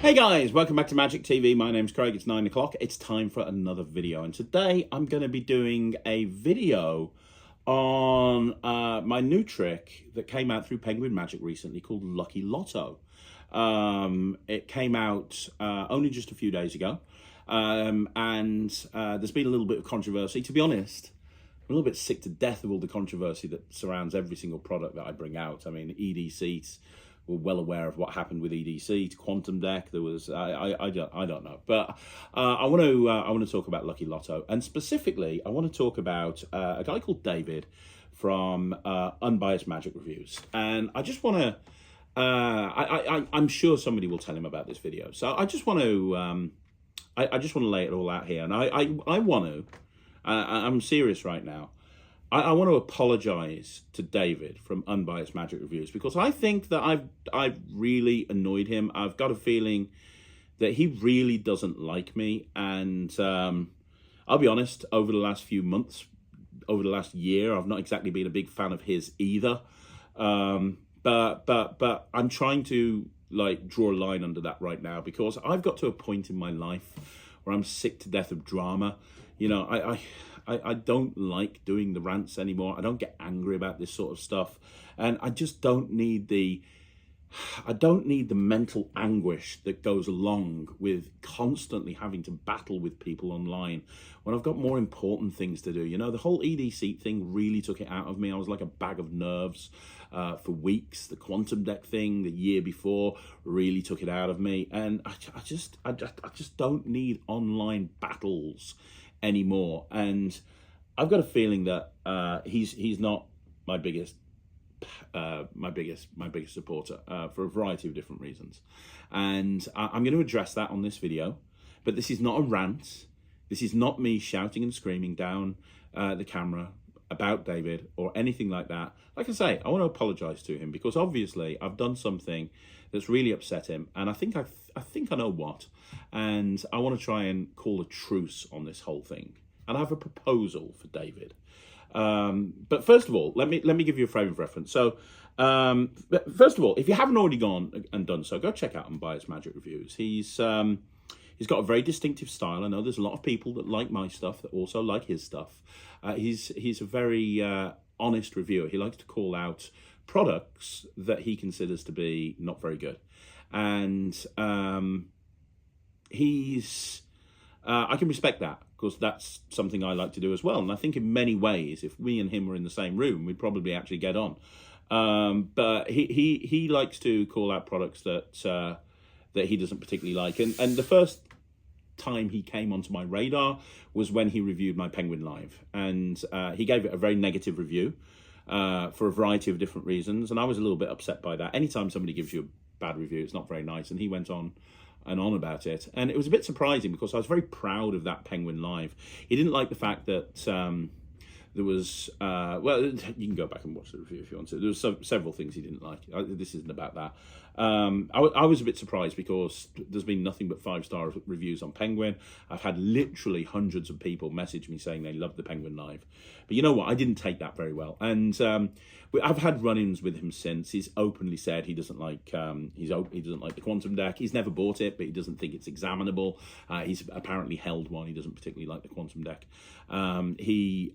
Hey guys, welcome back to Magic TV. My name's Craig, it's 9 o'clock. It's time for another video. And today I'm going to be doing a video on my new trick that came out through Penguin Magic recently called Lucky Lotto. It came out only just a few days ago. And there's been a little bit of controversy. To be honest, I'm a little bit sick to death of all the controversy that surrounds every single product that I bring out. I mean, EDC, we're well aware of what happened with EDC. Quantum Deck, there was I don't know, but I want to talk about Lucky Lotto, and specifically I want to talk about a guy called David from Unbiased Magic Reviews, and I just want to I'm sure somebody will tell him about this video, so I just want to I just want to lay it all out here, and I want to I'm serious right now. I want to apologize to David from Unbiased Magic Reviews because I think that I've really annoyed him. I've got a feeling that he really doesn't like me, and I'll be honest, over the last few months, over the last year, I've not exactly been a big fan of his either. But I'm trying to draw a line under that right now because I've got to a point in my life where I'm sick to death of drama. You know, I don't like doing the rants anymore. I don't get angry about this sort of stuff. And I just don't need the mental anguish that goes along with constantly having to battle with people online when I've got more important things to do. You know, the whole EDC thing really took it out of me. I was like a bag of nerves for weeks. The Quantum Deck thing the year before really took it out of me. And I just don't need online battles anymore, and I've got a feeling that he's not my biggest supporter for a variety of different reasons, and I'm going to address that on this video. But this is not a rant. This is not me shouting and screaming down the camera about David or anything like that. Like I say, I want to apologize to him because obviously I've done something that's really upset him, and I think I know what, and I want to try and call a truce on this whole thing. And I have a proposal for David. But first of all, let me give you a frame of reference. So, first of all, if you haven't already gone and done so, go check out Unbiased Magic Reviews. He's got a very distinctive style. I know there's a lot of people that like my stuff that also like his stuff. He's a very honest reviewer. He likes to call out products that he considers to be not very good, and I can respect that because that's something I like to do as well. And I think in many ways, if me and him were in the same room, we'd probably actually get on. But he likes to call out products that he doesn't particularly like. And the first time he came onto my radar was when he reviewed my Penguin Live, and he gave it a very negative review for a variety of different reasons, and I was a little bit upset by that. Anytime somebody gives you a bad review, it's not very nice, and he went on and on about it, and it was a bit surprising because I was very proud of that Penguin Live. He didn't like the fact that there was well, you can go back and watch the review if you want to. There was several things he didn't like. This isn't about that. I was a bit surprised because there's been nothing but 5-star reviews on Penguin. I've had literally hundreds of people message me saying they loved the Penguin Live. But you know what? I didn't take that very well. And I've had run-ins with him since. He's openly said he doesn't like he doesn't like the Quantum Deck. He's never bought it, but he doesn't think it's examinable. He's apparently held one. He doesn't particularly like the Quantum Deck. He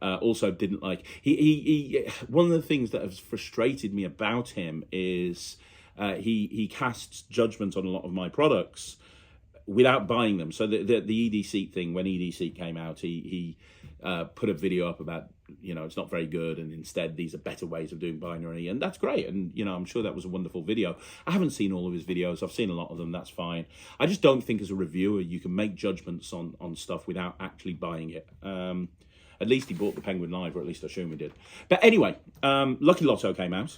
also didn't like he one of the things that has frustrated me about him is he casts judgment on a lot of my products without buying them. So the EDC thing, when EDC came out, he put a video up about, you know, it's not very good, and instead these are better ways of doing binary, and that's great. And you know, I'm sure that was a wonderful video. I haven't seen all of his videos. I've seen a lot of them. That's fine. I just don't think as a reviewer you can make judgments on stuff without actually buying it. At least he bought the Penguin Live, or at least I assume he did. But anyway, Lucky Lotto came out,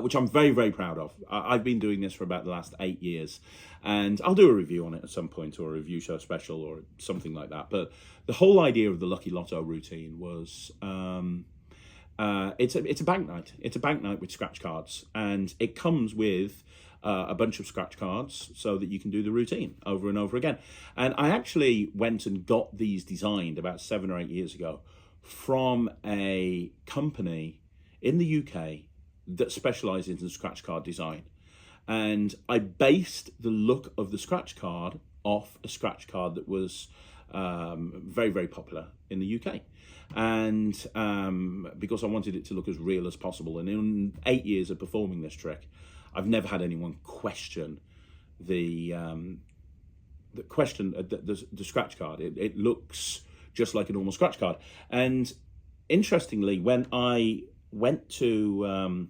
which I'm very, very proud of. I've been doing this for about the last 8 years, and I'll do a review on it at some point, or a review show special, or something like that. But the whole idea of the Lucky Lotto routine was, it's a bank night. It's a bank night with scratch cards, and it comes with a bunch of scratch cards so that you can do the routine over and over again. And I actually went and got these designed about 7 or 8 years ago from a company in the UK that specializes in scratch card design. And I based the look of the scratch card off a scratch card that was very, very popular in the UK. And because I wanted it to look as real as possible. And in 8 years of performing this trick, I've never had anyone question the scratch card. It looks just like a normal scratch card. And interestingly, when I went to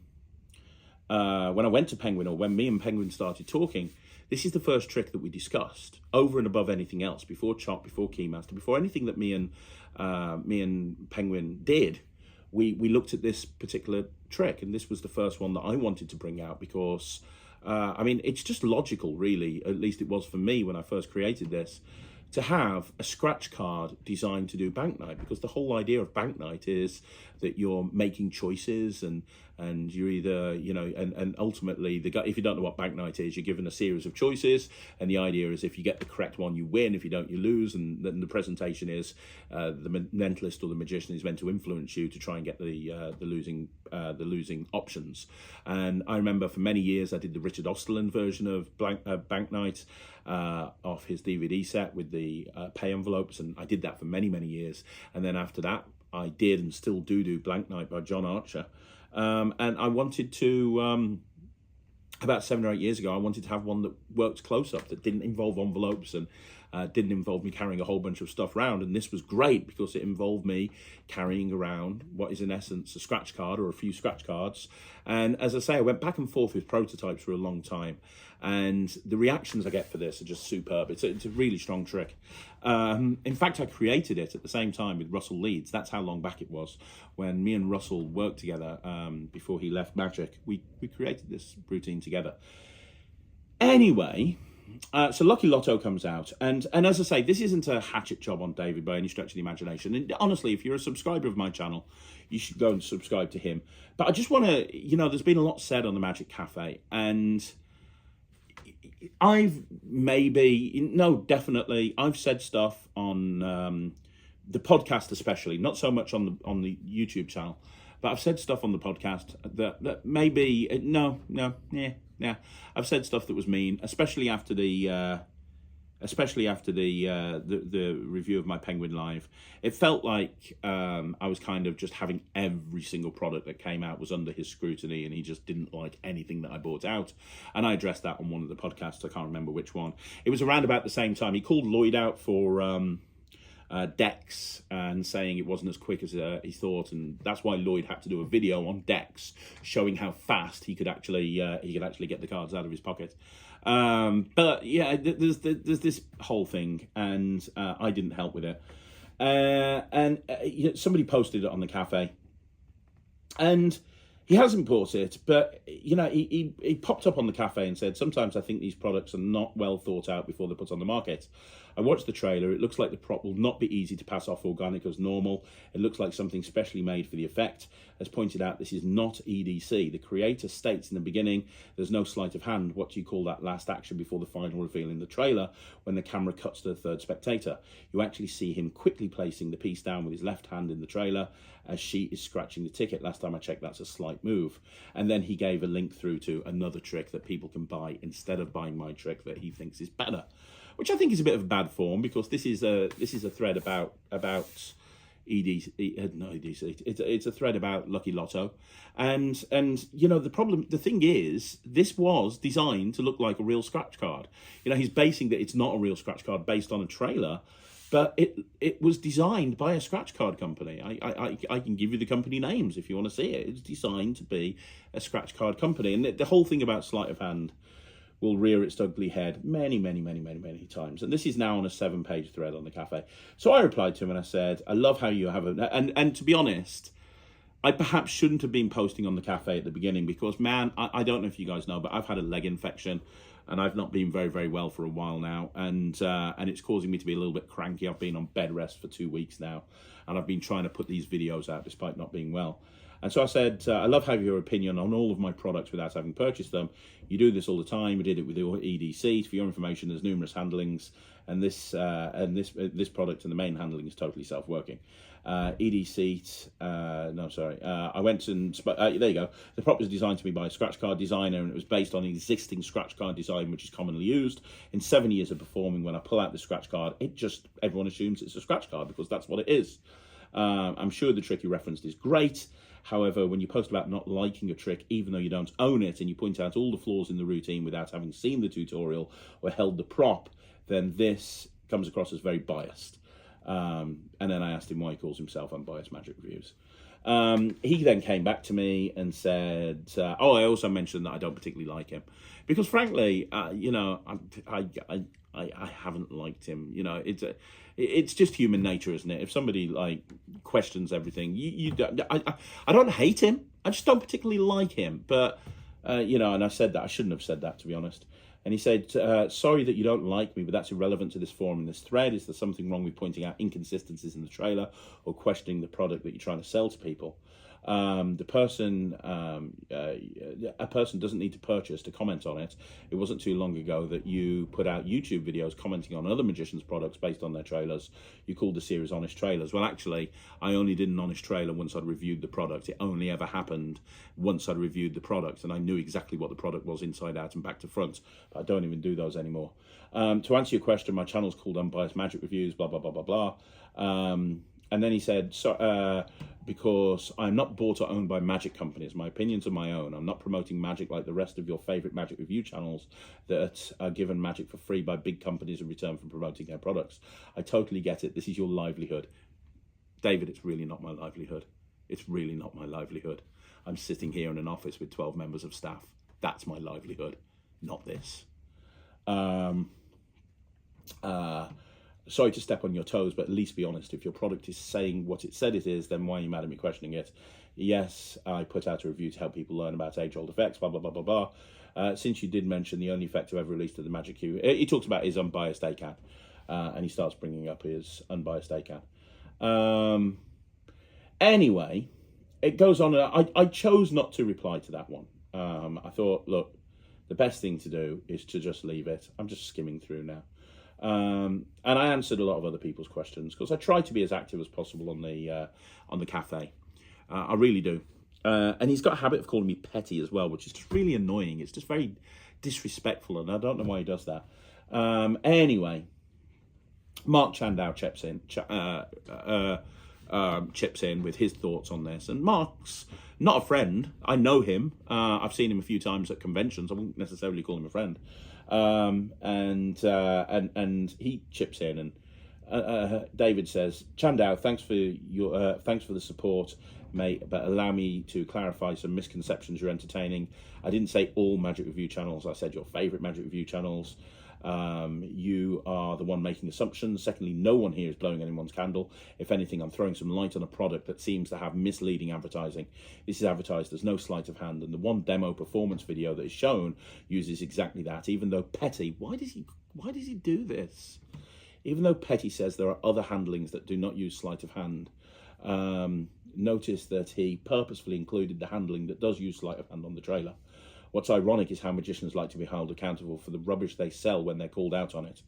Penguin, or when me and Penguin started talking, this is the first trick that we discussed over and above anything else, before Chop, before Keymaster, before anything that me and Penguin did. We looked at this particular trick, and this was the first one that I wanted to bring out because, I mean, it's just logical, really, at least it was for me when I first created this, to have a scratch card designed to do bank night, because the whole idea of bank night is that you're making choices and you're either, you know, and ultimately if you don't know what bank night is, you're given a series of choices, and the idea is if you get the correct one, you win. If you don't, you lose. And then the presentation is the mentalist or the magician is meant to influence you to try and get the losing options. And I remember for many years I did the Richard Osterland version of bank night off his DVD set with the pay envelopes, and I did that for many years. And then after that, I did and still do Blank Night by John Archer. And I wanted to, about 7 or 8 years ago, I wanted to have one that worked close up, that didn't involve envelopes and didn't involve me carrying a whole bunch of stuff around. And this was great because it involved me carrying around what is in essence a scratch card or a few scratch cards. And as I say, I went back and forth with prototypes for a long time, and the reactions I get for this are just superb. It's a really strong trick. In fact, I created it at the same time with Russell Leeds. That's how long back it was. When me and Russell worked together before he left Magic, we created this routine together. Anyway, so Lucky Lotto comes out, and as I say, this isn't a hatchet job on David by any stretch of the imagination. And honestly, if you're a subscriber of my channel, you should go and subscribe to him. But I just want to, you know, there's been a lot said on the Magic Cafe, and definitely, I've said stuff on the podcast, especially, not so much on the YouTube channel, but I've said stuff on the podcast that maybe I've said stuff that was mean, especially after the review of my Penguin Live. It felt like I was kind of just having every single product that came out was under his scrutiny, and he just didn't like anything that I brought out. And I addressed that on one of the podcasts. I can't remember which one. It was around about the same time. He called Lloyd out for decks and saying it wasn't as quick as he thought, and that's why Lloyd had to do a video on decks showing how fast he could actually get the cards out of his pocket. But yeah, there's this whole thing, and I didn't help with it. And somebody posted it on the cafe, and he hasn't bought it, but you know, he popped up on the cafe and said, sometimes I think these products are not well thought out before they're put on the market. I watched the trailer. It looks like the prop will not be easy to pass off organic as normal. It looks like something specially made for the effect. As pointed out, this is not EDC. The creator states in the beginning, there's no sleight of hand. What do you call that last action before the final reveal in the trailer when the camera cuts to the third spectator? You actually see him quickly placing the piece down with his left hand in the trailer as she is scratching the ticket. Last time I checked, that's a slight move. And then he gave a link through to another trick that people can buy instead of buying my trick that he thinks is better, which I think is a bit of a bad form, because this is a thread about EDC, not EDC. It's a thread about Lucky Lotto, and you know, the thing is, this was designed to look like a real scratch card. You know, he's basing that it's not a real scratch card based on a trailer, but it was designed by a scratch card company. I can give you the company names if you want to see it. It's designed to be a scratch card company, and the whole thing about sleight of hand will rear its ugly head many times. And this is now on a 7-page thread on the cafe. So I replied to him and I said, I love how you have and to be honest, I perhaps shouldn't have been posting on the cafe at the beginning, because man, I don't know if you guys know, but I've had a leg infection and I've not been very well for a while now, and it's causing me to be a little bit cranky. I've been on bed rest for 2 weeks now, and I've been trying to put these videos out despite not being well. And so I said, I love having your opinion on all of my products without having purchased them. You do this all the time. You did it with your EDC. For your information, there's numerous handlings, and this product and the main handling is totally self-working. ED seat. No, sorry. I went and there you go. The prop was designed to me by a scratch card designer, and it was based on an existing scratch card design, which is commonly used. In 7 years of performing, when I pull out the scratch card, everyone assumes it's a scratch card because that's what it is. I'm sure the trick you referenced is great. However, when you post about not liking a trick, even though you don't own it, and you point out all the flaws in the routine without having seen the tutorial or held the prop, then this comes across as very biased. And then I asked him why he calls himself Unbiased Magic Reviews. He then came back to me and said, I also mentioned that I don't particularly like him. Because frankly, you know, I haven't liked him. You know, it's just human nature, isn't it? If somebody like questions everything, I don't hate him. I just don't particularly like him. But you know, and I said that I shouldn't have said that, to be honest. And he said, sorry that you don't like me, but that's irrelevant to this forum and this thread. Is there something wrong with pointing out inconsistencies in the trailer or questioning the product that you're trying to sell to people? A person doesn't need to purchase to comment on it. It wasn't too long ago that you put out YouTube videos commenting on other magicians' products based on their trailers. You called the series Honest Trailers. Well, actually, I only did an honest trailer once I'd reviewed the product. It only ever happened once I'd reviewed the product, and I knew exactly what the product was inside out and back to front. But I don't even do those anymore. To answer your question, my channel's called Unbiased Magic Reviews, blah, blah, blah, blah, blah. And then he said, because I'm not bought or owned by magic companies. My opinions are my own. I'm not promoting magic like the rest of your favourite magic review channels that are given magic for free by big companies in return for promoting their products. I totally get it. This is your livelihood. David, it's really not my livelihood. It's really not my livelihood. I'm sitting here in an office with 12 members of staff. That's my livelihood, not this. Sorry to step on your toes, but at least be honest. If your product is saying what it said it is, then why are you mad at me questioning it? Yes, I put out a review to help people learn about age-old effects, blah, blah, blah, blah, blah. Since you did mention the only effect I've ever released of the Magic Cube, he talks about his unbiased ACAN, and he starts bringing up his unbiased ACAN. Anyway, it goes on. I chose not to reply to that one. I thought, look, the best thing to do is to just leave it. I'm just skimming through now. And I answered a lot of other people's questions because I try to be as active as possible on the cafe. I really do. And he's got a habit of calling me Petty as well, which is just really annoying. It's just very disrespectful, and I don't know why he does that. Anyway, Mark Chandow chips in with his thoughts on this. And Mark's not a friend. I know him. I've seen him a few times at conventions. I wouldn't necessarily call him a friend. And he chips in, and David says, Chandow, thanks for the support, mate, but allow me to clarify some misconceptions you're entertaining. I didn't say all magic review channels. I said your favorite magic review channels. You are the one making assumptions. Secondly, no one here is blowing anyone's candle. If anything, I'm throwing some light on a product that seems to have misleading advertising. This is advertised as no sleight of hand, and the one demo performance video that is shown uses exactly that. Even though Petty, why does he do this? Even though Petty says there are other handlings that do not use sleight of hand, notice that he purposefully included the handling that does use sleight of hand on the trailer. What's ironic is how magicians like to be held accountable for the rubbish they sell when they're called out on it.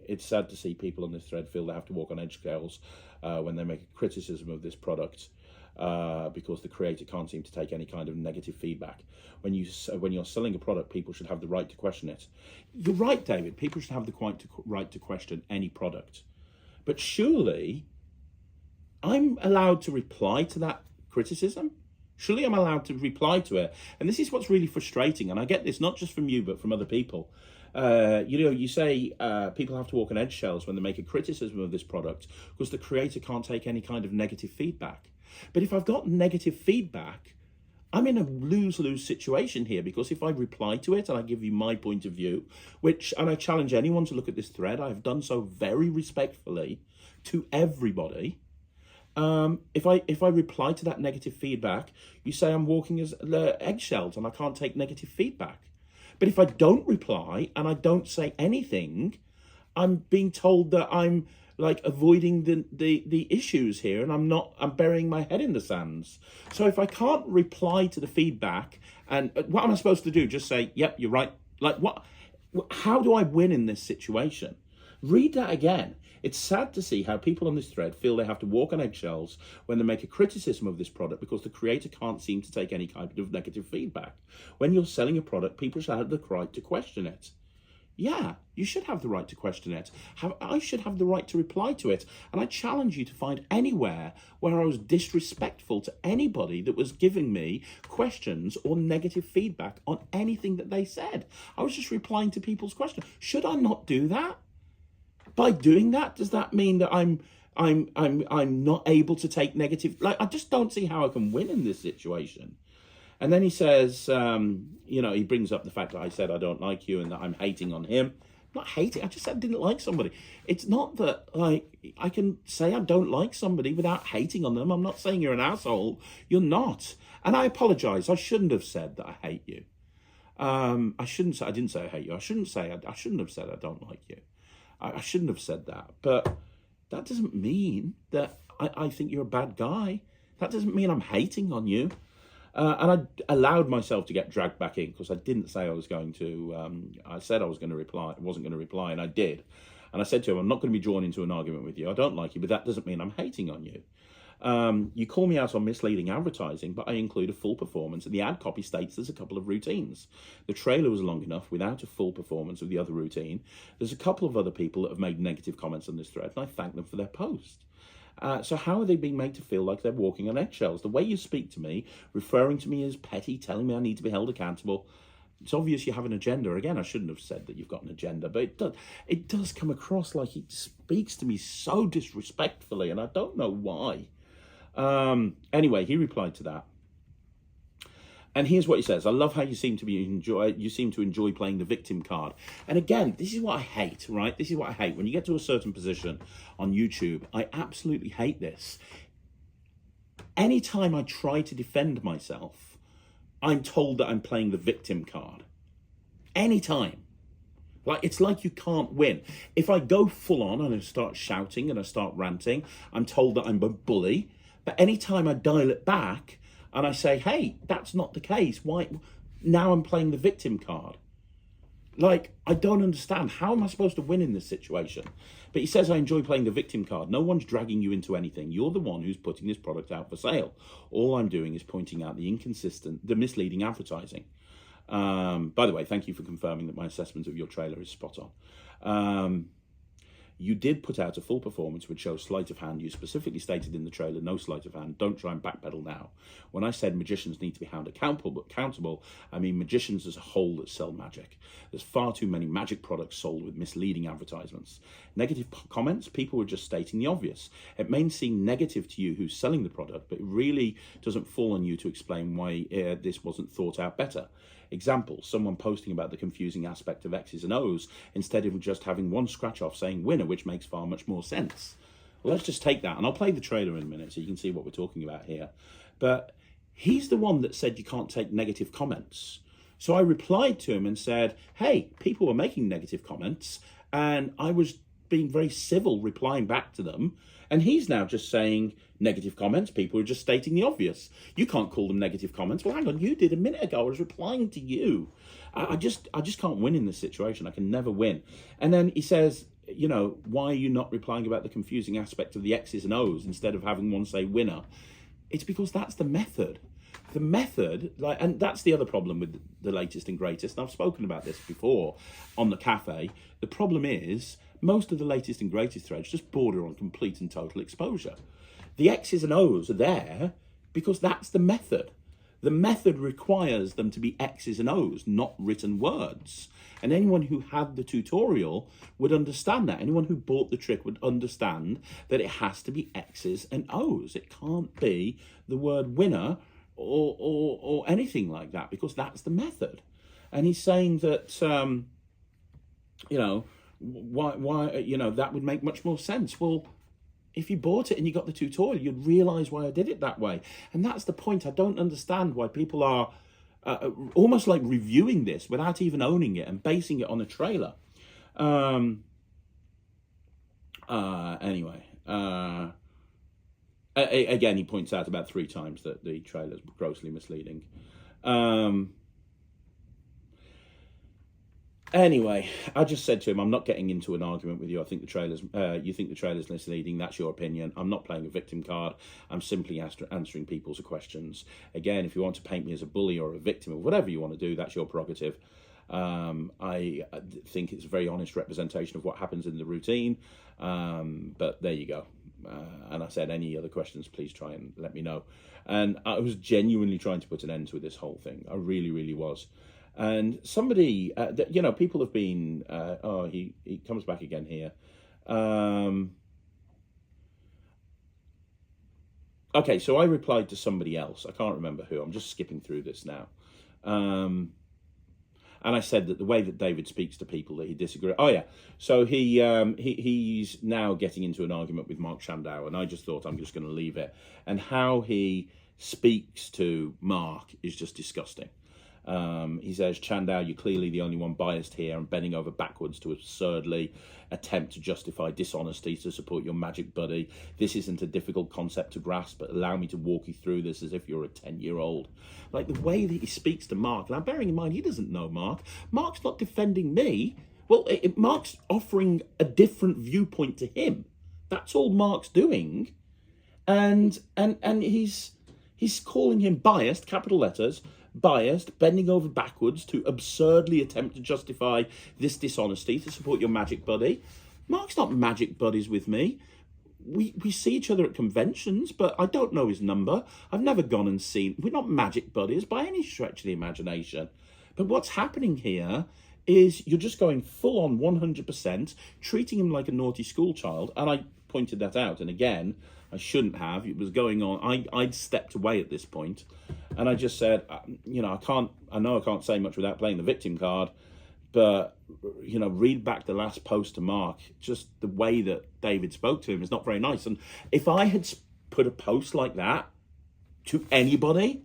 It's sad to see people on this thread feel they have to walk on eggshells when they make a criticism of this product because the creator can't seem to take any kind of negative feedback. When you're selling a product, people should have the right to question it. You're right, David. People should have the right to question any product. But surely I'm allowed to reply to that criticism? Surely I'm allowed to reply to it. And this is what's really frustrating. And I get this not just from you, but from other people. You say people have to walk on eggshells when they make a criticism of this product because the creator can't take any kind of negative feedback. But if I've got negative feedback, I'm in a lose-lose situation here, because if I reply to it and I give you my point of view, and I challenge anyone to look at this thread, I've done so very respectfully to everybody. If I reply to that negative feedback, you say I'm walking as eggshells and I can't take negative feedback. But if I don't reply and I don't say anything, I'm being told that I'm like avoiding the issues here, and I'm burying my head in the sands. So if I can't reply to the feedback, and what am I supposed to do? Just say, yep, you're right. Like what? How do I win in this situation? Read that again. It's sad to see how people on this thread feel they have to walk on eggshells when they make a criticism of this product because the creator can't seem to take any kind of negative feedback. When you're selling a product, people should have the right to question it. Yeah, you should have the right to question it. I should have the right to reply to it. And I challenge you to find anywhere where I was disrespectful to anybody that was giving me questions or negative feedback on anything that they said. I was just replying to people's questions. Should I not do that? By doing that, does that mean that I'm not able to take negative? Like, I just don't see how I can win in this situation. And then he says, he brings up the fact that I said I don't like you and that I'm hating on him. I'm not hating, I just said I didn't like somebody. It's not that, I can say I don't like somebody without hating on them. I'm not saying you're an asshole. You're not. And I apologize. I shouldn't have said that I hate you. I didn't say I hate you. I shouldn't have said I don't like you. I shouldn't have said that. But that doesn't mean that I think you're a bad guy. That doesn't mean I'm hating on you. And I allowed myself to get dragged back in because I didn't say I was going to, I said I was going to reply, I wasn't going to reply, and I did. And I said to him, I'm not going to be drawn into an argument with you. I don't like you, but that doesn't mean I'm hating on you. You call me out on misleading advertising, but I include a full performance, and the ad copy states there's a couple of routines. The trailer was long enough without a full performance of the other routine. There's a couple of other people that have made negative comments on this thread, and I thank them for their post. So how are they being made to feel like they're walking on eggshells? The way you speak to me, referring to me as petty, telling me I need to be held accountable, it's obvious you have an agenda. Again, I shouldn't have said that you've got an agenda, but it does come across like he speaks to me so disrespectfully, and I don't know why. Anyway, he replied to that. And here's what he says. I love how you seem to enjoy playing the victim card. And again, this is what I hate, right? This is what I hate. When you get to a certain position on YouTube, I absolutely hate this. Anytime I try to defend myself, I'm told that I'm playing the victim card. Anytime. It's like you can't win. If I go full on and I start shouting and I start ranting, I'm told that I'm a bully. But anytime I dial it back, and I say, hey, that's not the case. Why? Now I'm playing the victim card. I don't understand. How am I supposed to win in this situation? But he says, I enjoy playing the victim card. No one's dragging you into anything. You're the one who's putting this product out for sale. All I'm doing is pointing out the misleading advertising. By the way, thank you for confirming that my assessment of your trailer is spot on. You did put out a full performance which shows sleight of hand. You specifically stated in the trailer, no sleight of hand. Don't try and backpedal now. When I said magicians need to be held accountable, I mean magicians as a whole that sell magic. There's far too many magic products sold with misleading advertisements. Negative comments, people were just stating the obvious. It may seem negative to you who's selling the product, but it really doesn't fall on you to explain why this wasn't thought out better. Example, someone posting about the confusing aspect of X's and O's instead of just having one scratch off saying winner, which makes far much more sense. Well, let's just take that, and I'll play the trailer in a minute so you can see what we're talking about here. But he's the one that said you can't take negative comments. So I replied to him and said, hey, people were making negative comments, and I was being very civil replying back to them. And he's now just saying negative comments. People are just stating the obvious. You can't call them negative comments. Well, hang on, you did a minute ago. I was replying to you. I just can't win in this situation. I can never win. And then he says, why are you not replying about the confusing aspect of the X's and O's instead of having one say winner? It's because that's the method. The method, and that's the other problem with the latest and greatest. And I've spoken about this before on the cafe. The problem is most of the latest and greatest threads just border on complete and total exposure. The X's and O's are there because that's the method. The method requires them to be X's and O's, not written words. And anyone who had the tutorial would understand that. Anyone who bought the trick would understand that it has to be X's and O's. It can't be the word winner or anything like that, because that's the method. And he's saying that, why that would make much more sense. Well, if you bought it and you got the tutorial, you'd realize why I did it that way. And that's the point. I don't understand why people are almost like reviewing this without even owning it and basing it on a trailer. Again, he points out about 3 times that the trailer's grossly misleading. Anyway, I just said to him, I'm not getting into an argument with you. I think you think the trailer's misleading. That's your opinion. I'm not playing a victim card. I'm simply answering people's questions. Again, if you want to paint me as a bully or a victim or whatever you want to do, that's your prerogative. I think it's a very honest representation of what happens in the routine. But there you go. And I said, any other questions, please try and let me know. And I was genuinely trying to put an end to this whole thing. I really, really was. And somebody, people have been, he comes back again here. Okay, so I replied to somebody else. I can't remember who. I'm just skipping through this now. And I said that the way that David speaks to people that he disagrees. Oh yeah, so he's now getting into an argument with Mark Shandow, and I just thought I'm just going to leave it. And how he speaks to Mark is just disgusting. He says, Chandow, you're clearly the only one biased here and bending over backwards to absurdly attempt to justify dishonesty to support your magic buddy. This isn't a difficult concept to grasp, but allow me to walk you through this as if you're a 10-year-old. Like the way that he speaks to Mark. Now, bearing in mind, he doesn't know Mark. Mark's not defending me. Well, Mark's offering a different viewpoint to him. That's all Mark's doing. And he's calling him biased, capital letters, biased, bending over backwards to absurdly attempt to justify this dishonesty to support your magic buddy. Mark's not magic buddies with me. We see each other at conventions, but I don't know his number. I've never gone and seen. We're not magic buddies by any stretch of the imagination. But what's happening here is you're just going full on 100%, treating him like a naughty school child. And I pointed that out. And again, I shouldn't have. It was going on. I'd stepped away at this point, and I just said, I know I can't say much without playing the victim card, but read back the last post to Mark. Just the way that David spoke to him is not very nice. And if I had put a post like that to anybody,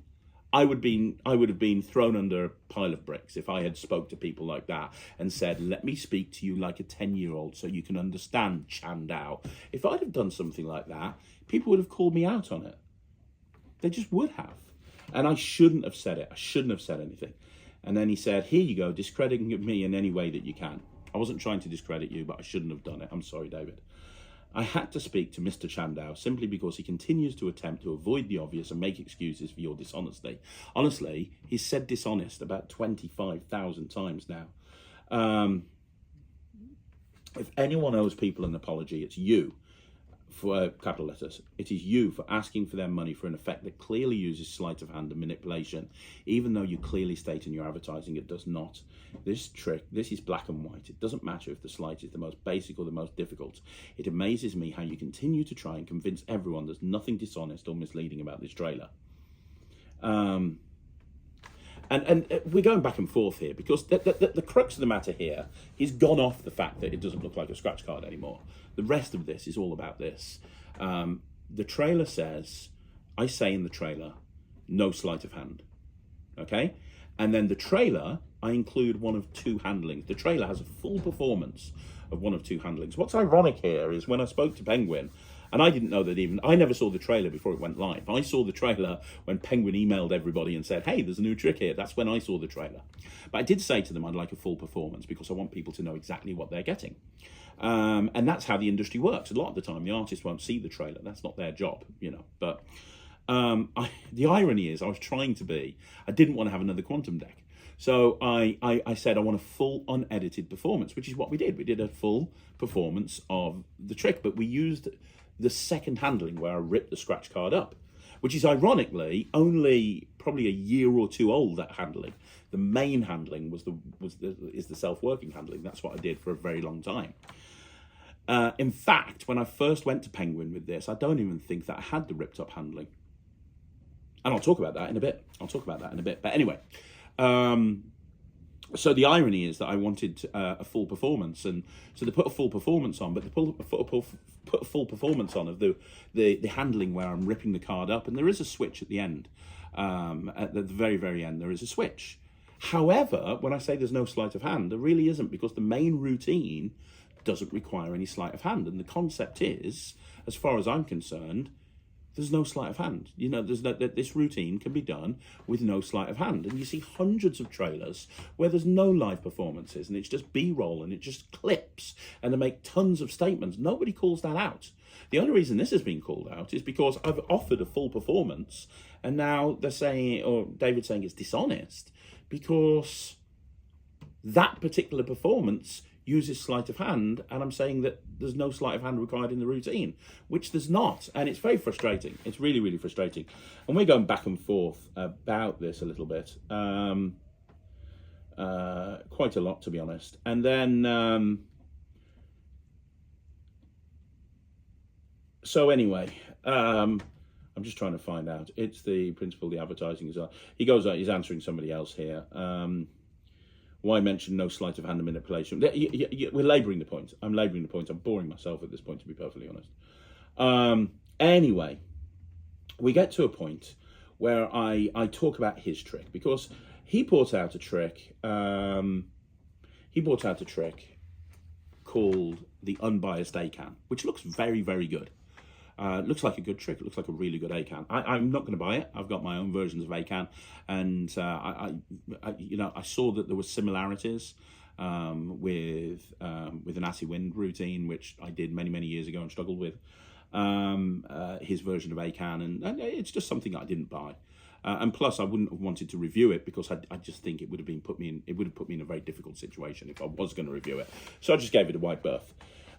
I would have been thrown under a pile of bricks if I had spoke to people like that and said, let me speak to you like a 10-year-old so you can understand, Chandow. If I'd have done something like that, people would have called me out on it. They just would have. And I shouldn't have said it. I shouldn't have said anything. And then he said, here you go, discrediting me in any way that you can. I wasn't trying to discredit you, but I shouldn't have done it. I'm sorry, David. I had to speak to Mr. Chandow simply because he continues to attempt to avoid the obvious and make excuses for your dishonesty. Honestly, he's said dishonest about 25,000 times now. If anyone owes people an apology, it's you, for capital letters. It is you for asking for their money for an effect that clearly uses sleight of hand and manipulation, even though you clearly state in your advertising it does not. This is black and white. It doesn't matter if the sleight is the most basic or the most difficult. It amazes me how you continue to try and convince everyone there's nothing dishonest or misleading about this trailer. And we're going back and forth here because the crux of the matter here, he's gone off the fact that it doesn't look like a scratch card anymore. The rest of this is all about this. The trailer says, I say in the trailer, no sleight of hand. Okay? And then the trailer, I include one of two handlings. The trailer has a full performance of one of two handlings. What's ironic here is when I spoke to Penguin, and I didn't know that I never saw the trailer before it went live. I saw the trailer when Penguin emailed everybody and said, hey, there's a new trick here. That's when I saw the trailer. But I did say to them I'd like a full performance because I want people to know exactly what they're getting. And that's how the industry works. A lot of the time, the artist won't see the trailer. That's not their job, But the irony is I didn't want to have another Quantum deck. So I said I want a full unedited performance, which is what we did. We did a full performance of the trick, but we used the second handling where I ripped the scratch card up, which is ironically only probably a year or two old, that handling. The main handling is the self-working handling. That's what I did for a very long time. In fact, when I first went to Penguin with this, I don't even think that I had the ripped up handling. And I'll talk about that in a bit. But anyway, so the irony is that I wanted a full performance, and so they put a full performance on, but they put a full performance on of the handling where I'm ripping the card up, and there is a switch at the end. At the very, very end, there is a switch. However, when I say there's no sleight of hand, there really isn't, because the main routine doesn't require any sleight of hand. And the concept is, as far as I'm concerned, there's no sleight of hand. You know, there's no, that this routine can be done with no sleight of hand. And you see hundreds of trailers where there's no live performances and it's just B-roll and it just clips and they make tons of statements. Nobody calls that out. The only reason this has been called out is because I've offered a full performance and now they're saying, or David's saying it's dishonest because that particular performance uses sleight of hand, and I'm saying that there's no sleight of hand required in the routine, which there's not, and it's very frustrating. It's really, really frustrating, and we're going back and forth about this a little bit, quite a lot, to be honest. And then, so anyway, I'm just trying to find out. It's the principal, the advertising as well. He goes out, he's answering somebody else here. Why mention no sleight of hand manipulation? We're labouring the point. I'm labouring the point. I'm boring myself at this point, to be perfectly honest. Anyway, we get to a point where I talk about his trick because he brought out a trick. He brought out a trick called the Unbiased ACAN, which looks very, very good. It looks like a good trick. It looks like a really good ACAN. I'm not going to buy it. I've got my own versions of ACAN, and I saw that there were similarities with an ASCII Wind routine, which I did many, many years ago and struggled with. His version of ACAN, and it's just something I didn't buy. And plus, I wouldn't have wanted to review it because I just think it would have put me in a very difficult situation if I was going to review it. So I just gave it a wide berth.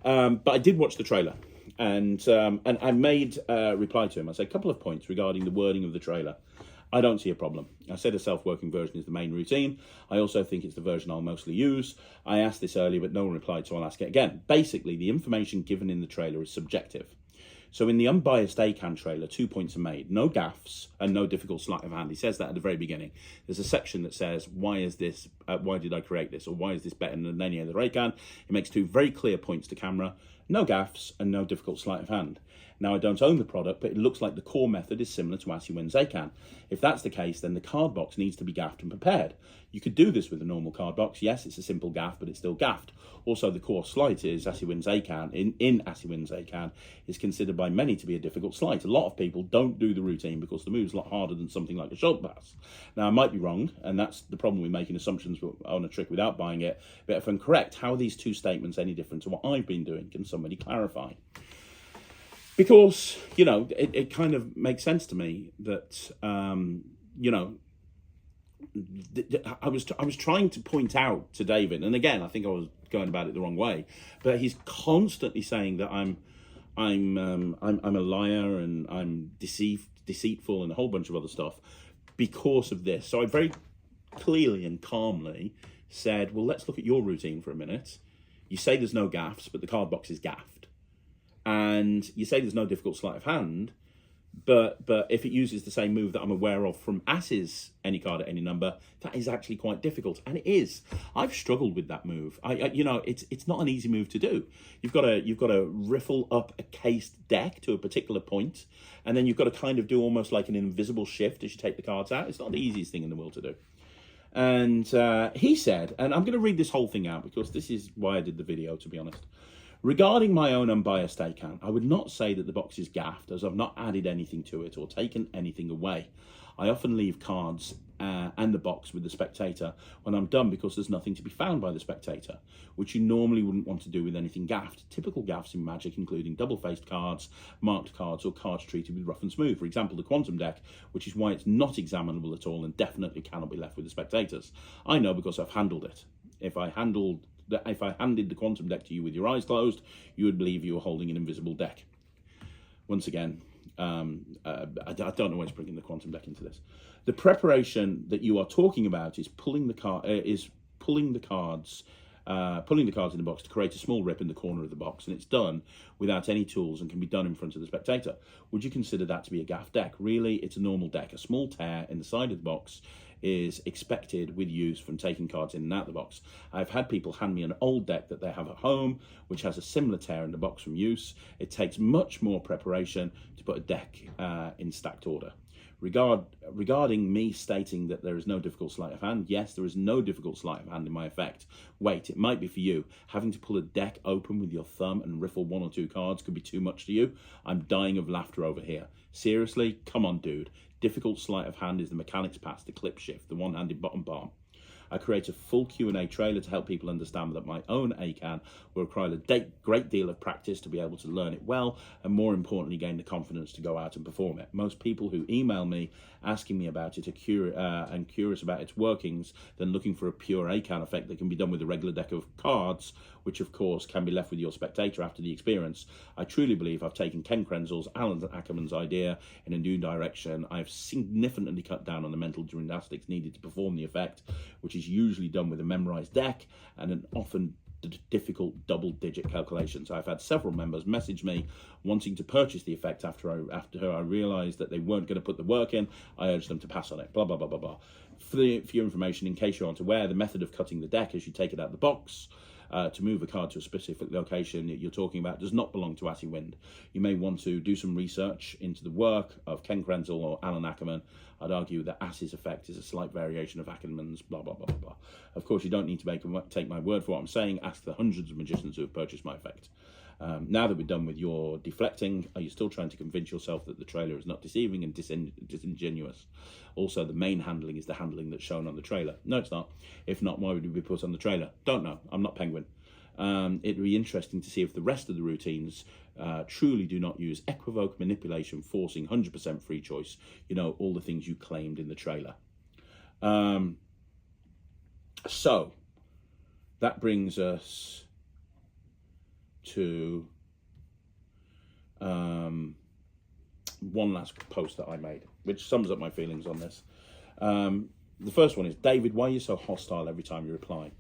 But I did watch the trailer, and I made a reply to him. I said a couple of points regarding the wording of the trailer. I don't see a problem. I said a self-working version is the main routine. I also think it's the version I'll mostly use. I asked this earlier, but no one replied, so I'll ask it again. Basically, the information given in the trailer is subjective. So in the Unbiased ACAN trailer, 2 points are made. No gaffes and no difficult sleight of hand. He says that at the very beginning. There's a section that says, why is this, why did I create this? Or why is this better than any other ACAN? He makes two very clear points to camera. No gaffes and no difficult sleight of hand. Now, I don't own the product, but it looks like the core method is similar to ASCII Wind's ACAN. If that's the case, then the card box needs to be gaffed and prepared. You could do this with a normal card box. Yes, it's a simple gaff, but it's still gaffed. Also, the core sleight is ASCII Wind's ACAN. In ASCII Wind's ACAN is considered by many to be a difficult sleight. A lot of people don't do the routine because the move's a lot harder than something like a short pass. Now, I might be wrong, and that's the problem with making assumptions on a trick without buying it. But if I'm correct, how are these two statements any different to what I've been doing? Can somebody clarify? Because, you know, it kind of makes sense to me that, you know, I was trying to point out to David, and again, I think I was going about it the wrong way, but he's constantly saying that I'm a liar and I'm deceitful and a whole bunch of other stuff because of this. So I very clearly and calmly said, well, let's look at your routine for a minute. You say there's no gaffes, but the card box is gaffed. And you say there's no difficult sleight of hand, but if it uses the same move that I'm aware of from ASCII's any card at any number, that is actually quite difficult, and it is. I've struggled with that move. You know, it's not an easy move to do. You've got to riffle up a cased deck to a particular point, and then you've got to kind of do almost like an invisible shift as you take the cards out. It's not the easiest thing in the world to do. And he said, and I'm going to read this whole thing out because this is why I did the video, to be honest. Regarding my own Unbiased ACAN, I would not say that the box is gaffed, as I've not added anything to it or taken anything away. I often leave cards and the box with the spectator when I'm done because there's nothing to be found by the spectator, which you normally wouldn't want to do with anything gaffed. Typical gaffs in Magic including double-faced cards, marked cards, or cards treated with rough and smooth. For example, the Quantum deck, which is why it's not examinable at all and definitely cannot be left with the spectators. I know because I've handled it. If I handed the Quantum deck to you with your eyes closed, you would believe you were holding an invisible deck. Once again, I don't know why it's bringing the Quantum deck into this. The preparation that you are talking about is pulling the cards in the box to create a small rip in the corner of the box, and it's done without any tools and can be done in front of the spectator. Would you consider that to be a gaff deck? Really, it's a normal deck. A small tear in the side of the box is expected with use from taking cards in and out of the box. I've had people hand me an old deck that they have at home, which has a similar tear in the box from use. It takes much more preparation to put a deck in stacked order. Regarding me stating that there is no difficult sleight of hand, yes, there is no difficult sleight of hand in my effect. Wait, it might be for you. Having to pull a deck open with your thumb and riffle one or two cards could be too much to you. I'm dying of laughter over here. Seriously? Come on, dude. Difficult sleight of hand is the mechanics pass, the clip shift, the one-handed bottom palm. I create a full Q&A trailer to help people understand that my own ACAN will require a great deal of practice to be able to learn it well, and more importantly, gain the confidence to go out and perform it. Most people who email me asking me about it are curious about its workings than looking for a pure ACAN effect that can be done with a regular deck of cards, which of course can be left with your spectator after the experience. I truly believe I've taken Ken Krenzel's, Alan Ackerman's idea in a new direction. I've significantly cut down on the mental gymnastics needed to perform the effect, which is usually done with a memorized deck and an often difficult double-digit calculations. I've had several members message me wanting to purchase the effect after I realized that they weren't going to put the work in. I urged them to pass on it, blah, blah, blah, blah, blah. For your information, in case you aren't aware, the method of cutting the deck as you take it out of the box to move a card to a specific location that you're talking about does not belong to Assy Wind. You may want to do some research into the work of Ken Krenzel or Alan Ackerman. I'd argue that Assy's effect is a slight variation of Ackerman's, blah, blah, blah, blah, blah. Of course, you don't need to take my word for what I'm saying. Ask the hundreds of magicians who have purchased my effect. Now that we're done with your deflecting, are you still trying to convince yourself that the trailer is not deceiving and disingenuous? Also, the main handling is the handling that's shown on the trailer. No, it's not. If not, why would it be put on the trailer? Don't know. I'm not Penguin. It'd be interesting to see if the rest of the routines truly do not use equivoque, manipulation, forcing, 100% free choice. You know, all the things you claimed in the trailer. So, that brings us to one last post that I made, which sums up my feelings on this. The first one is, David, why are you so hostile every time you reply?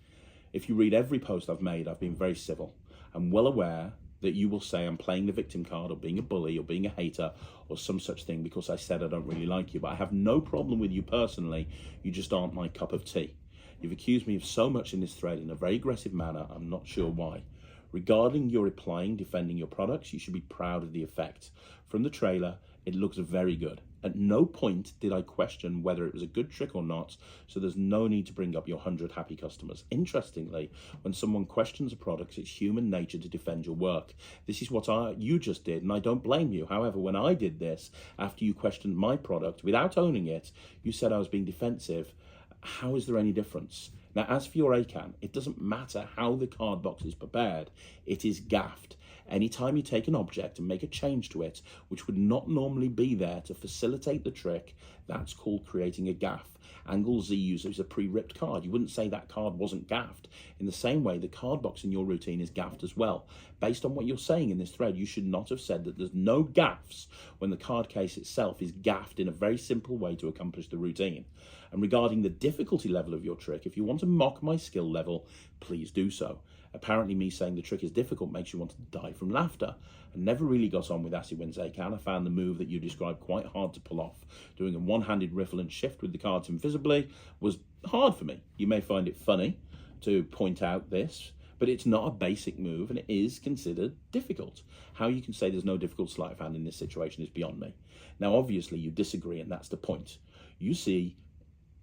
If you read every post I've made, I've been very civil. I'm well aware that you will say I'm playing the victim card or being a bully or being a hater or some such thing because I said I don't really like you, but I have no problem with you personally. You just aren't my cup of tea. You've accused me of so much in this thread in a very aggressive manner. I'm not sure why. Regarding your replying, defending your products, you should be proud of the effect. From the trailer, it looks very good. At no point did I question whether it was a good trick or not, so there's no need to bring up your 100 happy customers. Interestingly, when someone questions a product, it's human nature to defend your work. This is what you just did, and I don't blame you. However, when I did this, after you questioned my product without owning it, you said I was being defensive. How is there any difference? Now, as for your ACAN, it doesn't matter how the card box is prepared, it is gaffed. Anytime you take an object and make a change to it, which would not normally be there to facilitate the trick, that's called creating a gaff. Angle Z uses a pre-ripped card. You wouldn't say that card wasn't gaffed. In the same way, the card box in your routine is gaffed as well. Based on what you're saying in this thread, you should not have said that there's no gaffs when the card case itself is gaffed in a very simple way to accomplish the routine. And regarding the difficulty level of your trick, if you want to mock my skill level, please do so. Apparently me saying the trick is difficult makes you want to die from laughter. I never really got on with Assy Win's ACAN. I found the move that you described quite hard to pull off. Doing a one-handed riffle and shift with the cards invisibly was hard for me. You may find it funny to point out this, but it's not a basic move and it is considered difficult. How you can say there's no difficult sleight of hand in this situation is beyond me. Now, obviously, you disagree, and that's the point. You see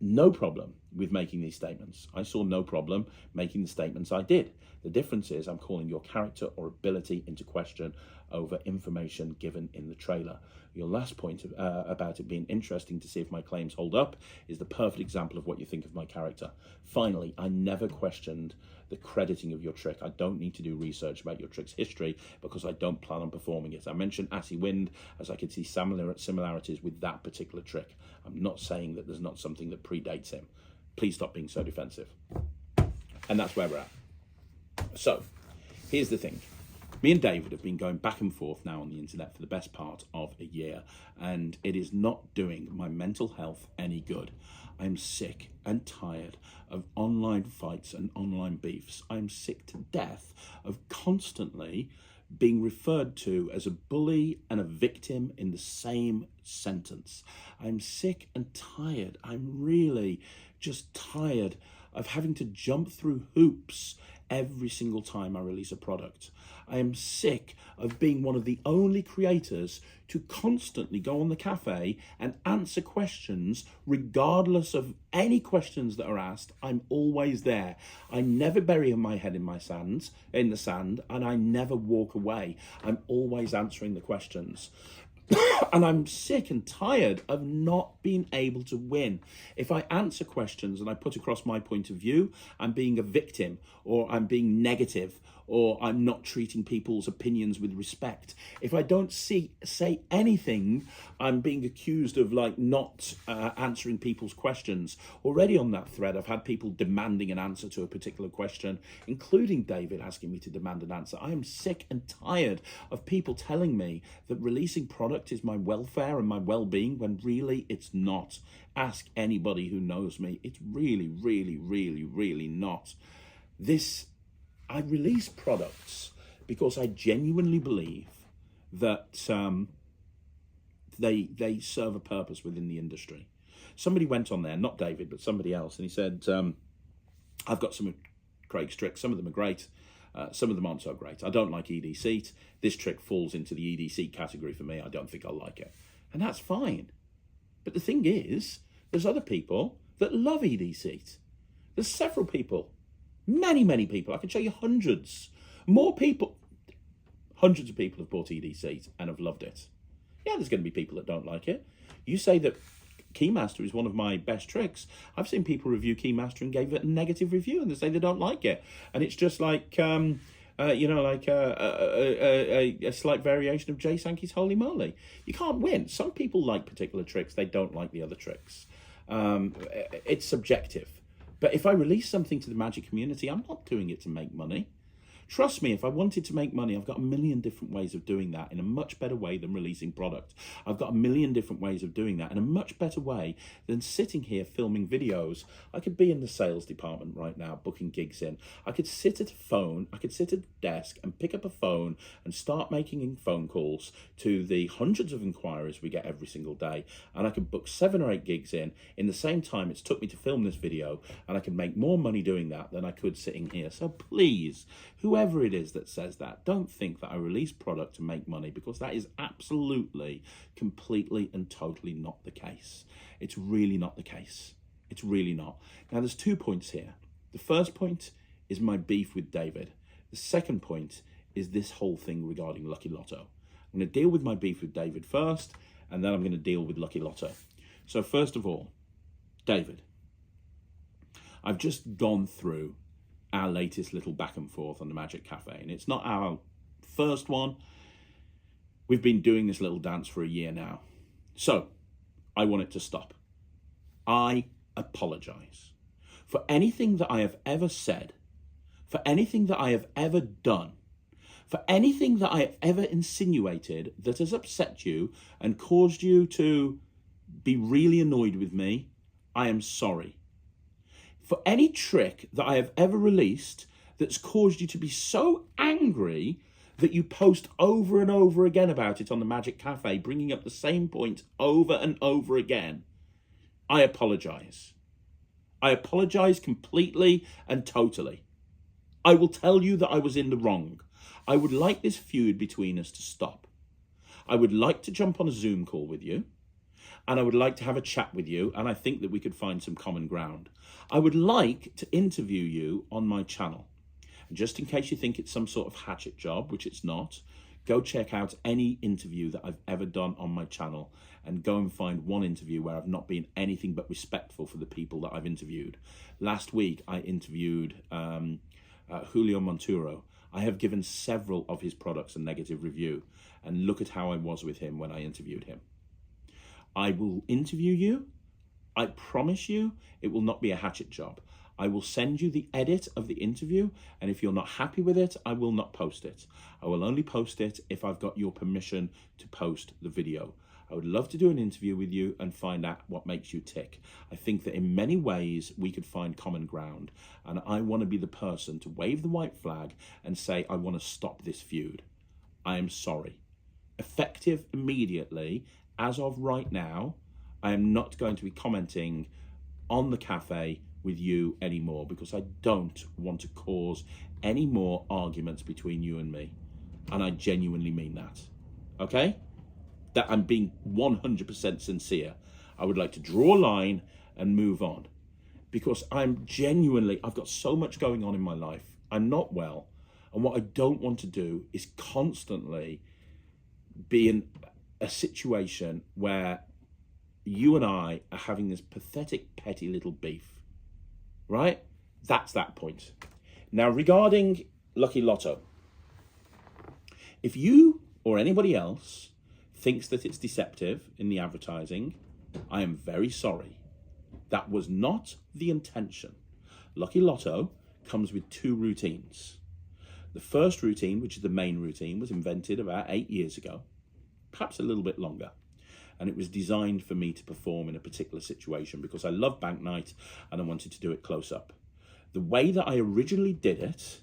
no problem with making these statements. I saw no problem making the statements I did. The difference is I'm calling your character or ability into question over information given in the trailer. Your last point about it being interesting to see if my claims hold up is the perfect example of what you think of my character. Finally, I never questioned the crediting of your trick. I don't need to do research about your trick's history because I don't plan on performing it. I mentioned Assy Wind as I could see similarities with that particular trick. I'm not saying that there's not something that predates him. Please stop being so defensive. And that's where we're at. So, here's the thing. Me and David have been going back and forth now on the internet for the best part of a year, and it is not doing my mental health any good. I'm sick and tired of online fights and online beefs. I'm sick to death of constantly being referred to as a bully and a victim in the same sentence. I'm sick and tired. I'm really just tired of having to jump through hoops every single time I release a product. I am sick of being one of the only creators to constantly go on the cafe and answer questions regardless of any questions that are asked. I'm always there. I never bury my head in the sand, and I never walk away. I'm always answering the questions. And I'm sick and tired of not being able to win. If I answer questions and I put across my point of view, I'm being a victim, or I'm being negative, or I'm not treating people's opinions with respect. If I don't say anything, I'm being accused of like not answering people's questions. Already on that thread, I've had people demanding an answer to a particular question, including David asking me to demand an answer. I am sick and tired of people telling me that releasing product is my welfare and my well-being, when really it's not. Ask anybody who knows me. It's really, really, really, really not. I release products because I genuinely believe that they serve a purpose within the industry. Somebody went on there, not David, but somebody else, and he said, I've got some of Craig's tricks. Some of them are great. Some of them aren't so great. I don't like ED seat. This trick falls into the ED seat category for me. I don't think I'll like it. And that's fine. But the thing is, there's other people that love ED seat. There's several people. Many, many people. I can show you hundreds. More people. Hundreds of people have bought ED seat and have loved it. Yeah, there's going to be people that don't like it. You say that Keymaster is one of my best tricks. I've seen people review Keymaster and gave it a negative review, and they say they don't like it. And it's just like, a slight variation of Jay Sankey's Holy Moly. You can't win. Some people like particular tricks. They don't like the other tricks. It's subjective. But if I release something to the magic community, I'm not doing it to make money. Trust me, if I wanted to make money, I've got a million different ways of doing that in a much better way than releasing product. I've got a million different ways of doing that in a much better way than sitting here filming videos. I could be in the sales department right now, booking gigs in. I could sit at a phone, I could sit at a desk and pick up a phone and start making phone calls to the hundreds of inquiries we get every single day. And I could book 7 or 8 gigs in the same time it's took me to film this video, and I could make more money doing that than I could sitting here. So please, whoever it is that says that, don't think that I release product to make money, because that is absolutely, completely and totally not the case. It's really not the case. It's really not. Now, there's 2 points here. The first point is my beef with David. The second point is this whole thing regarding Lucky Lotto. I'm going to deal with my beef with David first, and then I'm going to deal with Lucky Lotto. So first of all, David, I've just gone through our latest little back and forth on the Magic Cafe, and it's not our first one. We've been doing this little dance for a year now. So I want it to stop. I apologize for anything that I have ever said, for anything that I have ever done, for anything that I have ever insinuated that has upset you and caused you to be really annoyed with me. I am sorry. For any trick that I have ever released that's caused you to be so angry that you post over and over again about it on the Magic Cafe, bringing up the same point over and over again, I apologize. I apologize completely and totally. I will tell you that I was in the wrong. I would like this feud between us to stop. I would like to jump on a Zoom call with you, and I would like to have a chat with you, and I think that we could find some common ground. I would like to interview you on my channel. And just in case you think it's some sort of hatchet job, which it's not, go check out any interview that I've ever done on my channel, and go and find one interview where I've not been anything but respectful for the people that I've interviewed. Last week, I interviewed Julio Monturo. I have given several of his products a negative review, and look at how I was with him when I interviewed him. I will interview you. I promise you it will not be a hatchet job. I will send you the edit of the interview, and if you're not happy with it, I will not post it. I will only post it if I've got your permission to post the video. I would love to do an interview with you and find out what makes you tick. I think that in many ways we could find common ground, and I want to be the person to wave the white flag and say, I want to stop this feud. I am sorry. Effective immediately, as of right now, I am not going to be commenting on the cafe with you anymore, because I don't want to cause any more arguments between you and me. And I genuinely mean that. Okay? That I'm being 100% sincere. I would like to draw a line and move on, because I've got so much going on in my life. I'm not well. And what I don't want to do is constantly be a situation where you and I are having this pathetic, petty little beef, right? That's that point. Now, regarding Lucky Lotto, if you or anybody else thinks that it's deceptive in the advertising, I am very sorry. That was not the intention. Lucky Lotto comes with 2 routines. The first routine, which is the main routine, was invented about 8 years ago, perhaps a little bit longer. And it was designed for me to perform in a particular situation because I love Bank Night and I wanted to do it close up. The way that I originally did it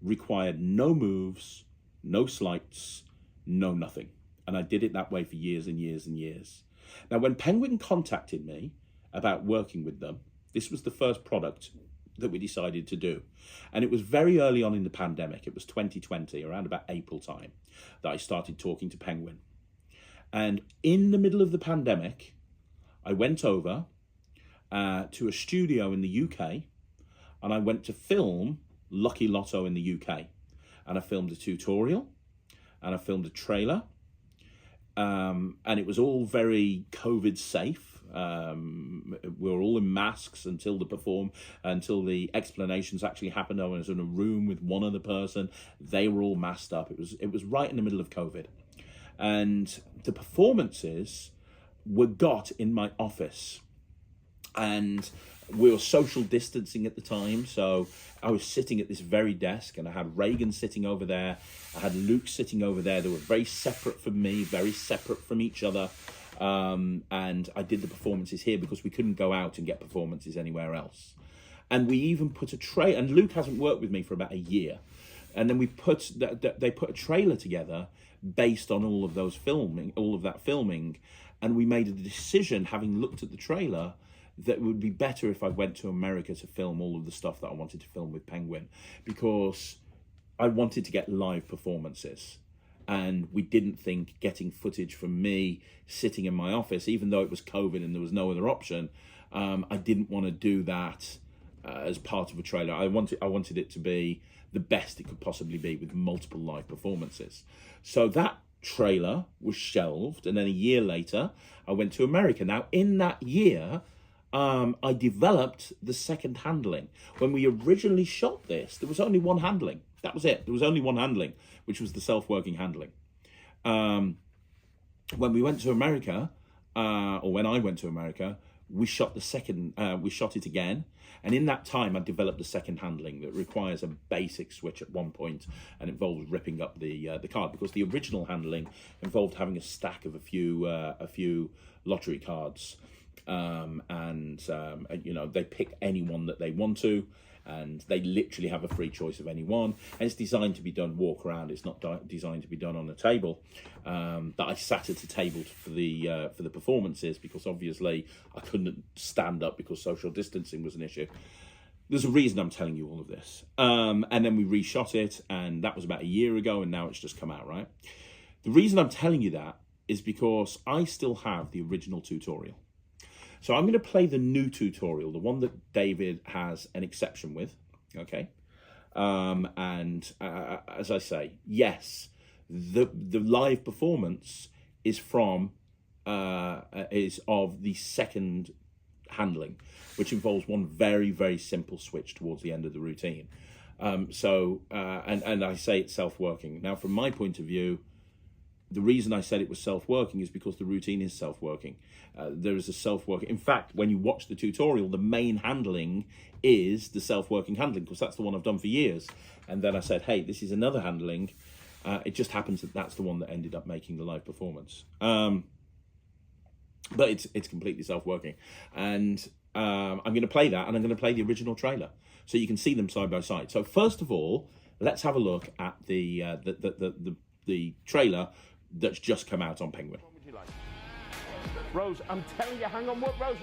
required no moves, no sleights, no nothing. And I did it that way for years and years and years. Now, when Penguin contacted me about working with them, this was the first product that we decided to do. And it was very early on in the pandemic. It was 2020, around about April time, that I started talking to Penguin. And in the middle of the pandemic, I went over to a studio in the UK and I went to film Lucky Lotto in the UK. And I filmed a tutorial and I filmed a trailer. And it was all very COVID safe. We were all in masks until the explanations actually happened. I was in a room with one other person. They were all masked up. It was right in the middle of COVID. And the performances were got in my office. And we were social distancing at the time, so I was sitting at this very desk and I had Reagan sitting over there, I had Luke sitting over there. They were very separate from me, very separate from each other, and I did the performances here because we couldn't go out and get performances anywhere else. And we even put a tray, and Luke hasn't worked with me for about a year, and then they put a trailer together based on all of that filming, and we made a decision, having looked at the trailer, that it would be better if I went to America to film all of the stuff that I wanted to film with Penguin, because I wanted to get live performances. And we didn't think getting footage from me sitting in my office, even though it was COVID and there was no other option, I didn't want to do that as part of a trailer. I wanted it to be the best it could possibly be with multiple live performances. So that trailer was shelved, and then a year later, I went to America. Now, in that year, I developed the second handling. When we originally shot this, there was only one handling. That was it. There was only one handling, which was the self-working handling. When we went to America, or when I went to America, we shot it again. And in that time, I developed the second handling that requires a basic switch at one point and involves ripping up the card, because the original handling involved having a stack of a few lottery cards. They pick any one that they want to, and they literally have a free choice of any one, and it's designed to be done walk around. It's not designed to be done on a table. That I sat at a table for the performances, because obviously I couldn't stand up because social distancing was an issue. There's a reason I'm telling you all of this. And then we reshot it, and that was about a year ago, and now it's just come out, right? The reason I'm telling you that is because I still have the original tutorial. So I'm going to play the new tutorial, the one that David has an exception with, okay? As I say, yes, the live performance is of the second handling, which involves one very, very simple switch towards the end of the routine. And I say it's self-working. Now, from my point of view, the reason I said it was self-working is because the routine is self-working. There is a self-working. In fact, when you watch the tutorial, the main handling is the self-working handling, because that's the one I've done for years. And then I said, hey, this is another handling. It just happens that that's the one that ended up making the live performance. But it's completely self-working. And I'm going to play that, and I'm going to play the original trailer, so you can see them side by side. So first of all, let's have a look at the trailer that's just come out on Penguin. What would you like? Rose, I'm telling you, hang on, what, Rose.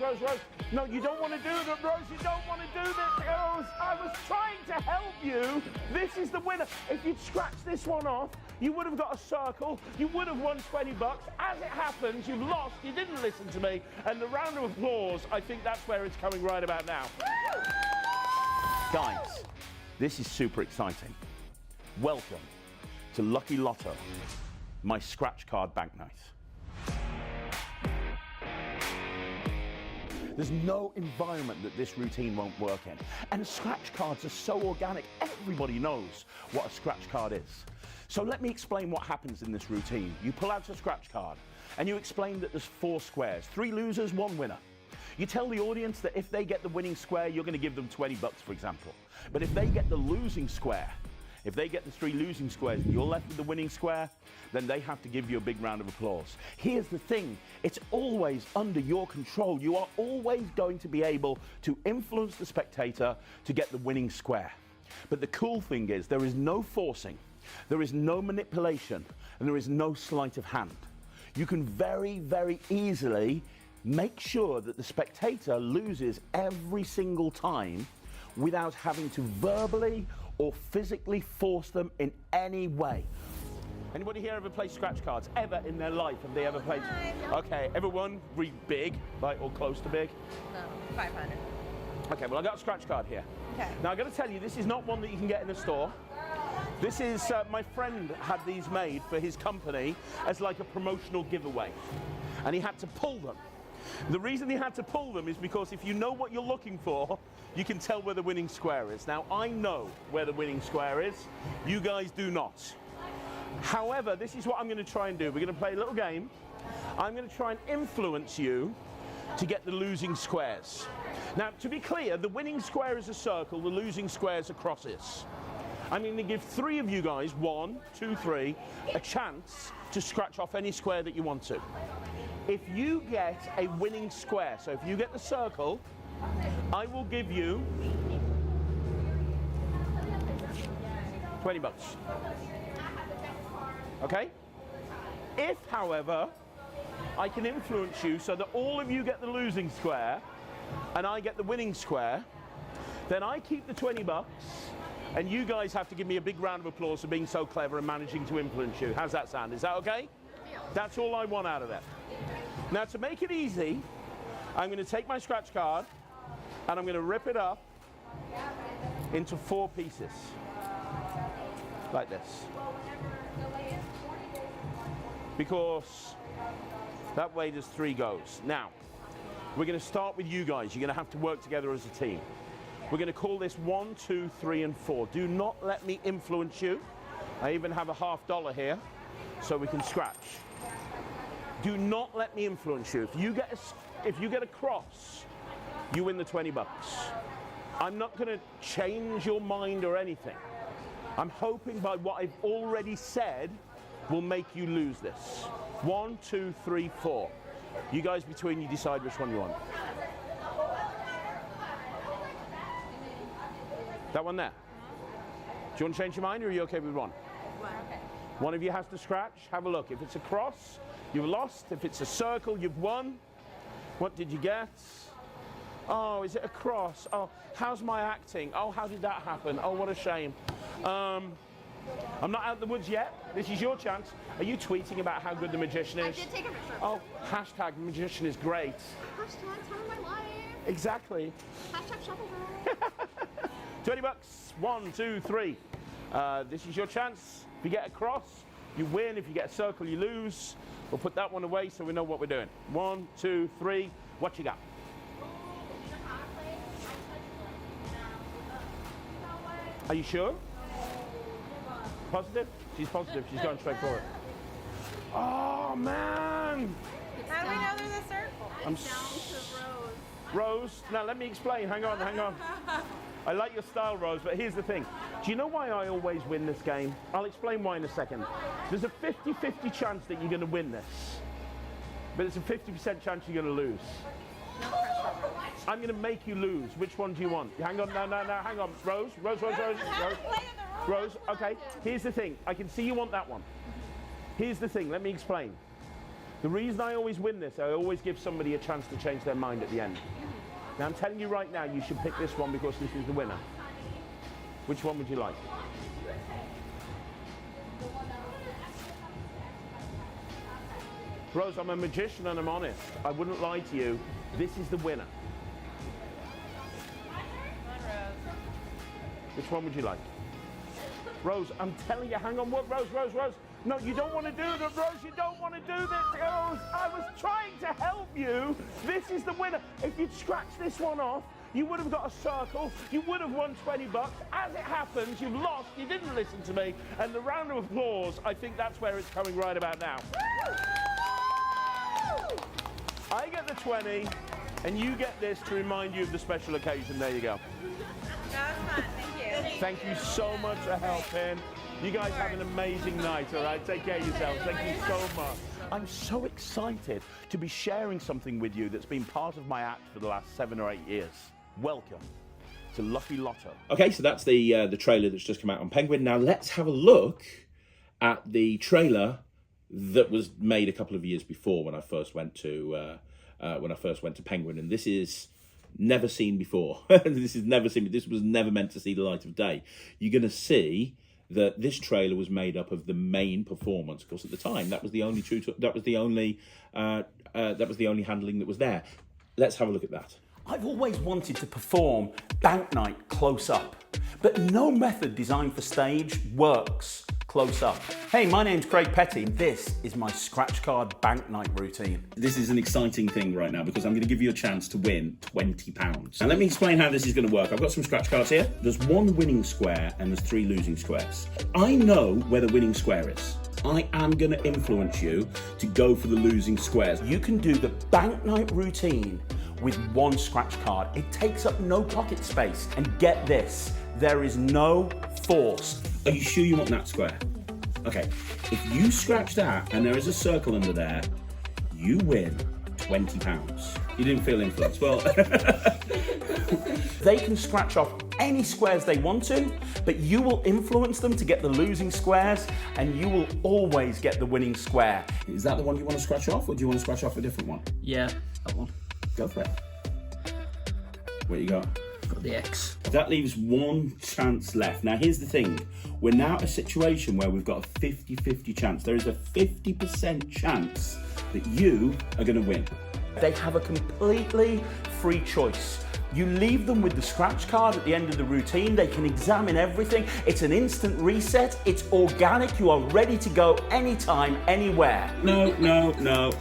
No, you don't want to do that, Rose, you don't want to do this, Rose. I was trying to help you. This is the winner. If you'd scratched this one off, you would have got a circle, you would have won 20 bucks. As it happens, you've lost, you didn't listen to me, and the round of applause, I think that's where it's coming right about now. Guys, this is super exciting. Welcome to Lucky Lotto, my scratch card bank night. There's no environment that this routine won't work in. And scratch cards are so organic, everybody knows what a scratch card is. So let me explain what happens in this routine. You pull out a scratch card and you explain that there's 4 squares, 3 losers, 1 winner. You tell the audience that if they get the winning square, you're going to give them $20, for example. But if they get the losing square, if they get the 3 losing squares and you're left with the winning square, then they have to give you a big round of applause. Here's the thing, it's always under your control. You are always going to be able to influence the spectator to get the winning square. But the cool thing is there is no forcing, there is no manipulation, and there is no sleight of hand. You can very, very easily make sure that the spectator loses every single time without having to verbally or physically force them in any way. Anybody here ever played scratch cards? Ever in their life? Have they ever played? Okay, ever won really big, like or close to big? No, 500. Okay, well I got a scratch card here. Okay. Now I got to tell you, this is not one that you can get in a store. This is, my friend had these made for his company as like a promotional giveaway. And he had to pull them. The reason he had to pull them is because if you know what you're looking for, you can tell where the winning square is. Now, I know where the winning square is. You guys do not. However, this is what I'm going to try and do. We're going to play a little game. I'm going to try and influence you to get the losing squares. Now, to be clear, the winning square is a circle, the losing squares are crosses. I'm going to give 3 of you guys, 1, 2, 3, a chance to scratch off any square that you want to. If you get a winning square, so if you get the circle, I will give you $20. Okay? If, however, I can influence you so that all of you get the losing square and I get the winning square, then I keep the $20 and you guys have to give me a big round of applause for being so clever and managing to influence you. How's that sound? Is that okay? That's all I want out of it. Now, to make it easy, I'm going to take my scratch card and I'm going to rip it up into 4 pieces, like this. Because that way there's 3 goes. Now, we're going to start with you guys. You're going to have to work together as a team. We're going to call this 1, 2, 3, and 4. Do not let me influence you. I even have a $50 here, so we can scratch. Do not let me influence you. If you get a cross, you win the $20. I'm not going to change your mind or anything. I'm hoping by what I've already said will make you lose this. 1, 2, 3, 4. You guys between you decide which one you want. That one there. Do you want to change your mind, or are you okay with 1? One of you has to scratch. Have a look. If it's a cross, you've lost. If it's a circle, you've won. What did you get? Oh, is it a cross? Oh, how's my acting? Oh, how did that happen? Oh, what a shame. I'm not out of the woods yet. This is your chance. Are you tweeting about how good the magician is? I did take a picture. Oh, hashtag magician is great. Hashtag time of my life. Exactly. Hashtag shuffle girl. $20. 1, 2, 3. This is your chance. If you get a cross, you win. If you get a circle, you lose. We'll put that one away so we know what we're doing. 1, 2, 3. What you got? Are you sure? Positive? She's positive. She's going straight for it. Oh, man. How do we know there's a circle? I'm Rose. Now, let me explain. Hang on. I like your style, Rose, but here's the thing. Do you know why I always win this game? I'll explain why in a second. There's a 50-50 chance that you're going to win this. But it's a 50% chance you're going to lose. No pressure. I'm going to make you lose. Which one do you want? Hang on, no, hang on. Rose. Rose, okay. Here's the thing. I can see you want that one. Here's the thing. Let me explain. The reason I always win this, I always give somebody a chance to change their mind at the end. Now, I'm telling you right now, you should pick this one because this is the winner. Which one would you like? Rose, I'm a magician and I'm honest. I wouldn't lie to you. This is the winner. Which one would you like? Rose, I'm telling you, hang on, what? Rose. No, you don't want to do that, Rose. You don't want to do this. Rose, I was trying to help you. This is the winner. If you'd scratched this one off, you would have got a circle. You would have won 20 bucks. As it happens, you've lost. You didn't listen to me. And the round of applause, I think that's where it's coming right about now. I get the 20, and you get this to remind you of the special occasion. There you go. That was fun. Thank you. Thank you so much for helping. You guys have an amazing night, all right? Take care of yourselves. Thank you so much. I'm so excited to be sharing something with you that's been part of my act for the last 7 or 8 years. Welcome to Lucky Lotto. Okay, so that's the trailer that's just come out on Penguin. Now let's have a look at the trailer that was made a couple of years before when I first went to Penguin, and this is never seen before. This was never meant to see the light of day. You're going to see that this trailer was made up of the main performance. Of course, at the time, that was the only handling that was there. Let's have a look at that. I've always wanted to perform Bank Night close up, but no method designed for stage works close up. Hey, my name's Craig Petty. This is my scratch card Bank Night routine. This is an exciting thing right now because I'm going to give you a chance to win £20. Now let me explain how this is going to work. I've got some scratch cards here. There's one winning square and there's 3 losing squares. I know where the winning square is. I am going to influence you to go for the losing squares. You can do the Bank Night routine with 1 scratch card. It takes up no pocket space. And get this, there is no force. Are you sure you want that square? Okay, if you scratch that and there is a circle under there, you win £20. You didn't feel influenced. Well, they can scratch off any squares they want to, but you will influence them to get the losing squares, and you will always get the winning square. Is that the one you want to scratch off, or do you want to scratch off a different one? Yeah, that one. Go for it. What you got? Got the X. That leaves 1 chance left. Now, here's the thing. We're now at a situation where we've got a 50-50 chance. There is a 50% chance that you are going to win. They have a completely free choice. You leave them with the scratch card at the end of the routine. They can examine everything. It's an instant reset. It's organic. You are ready to go anytime, anywhere. No.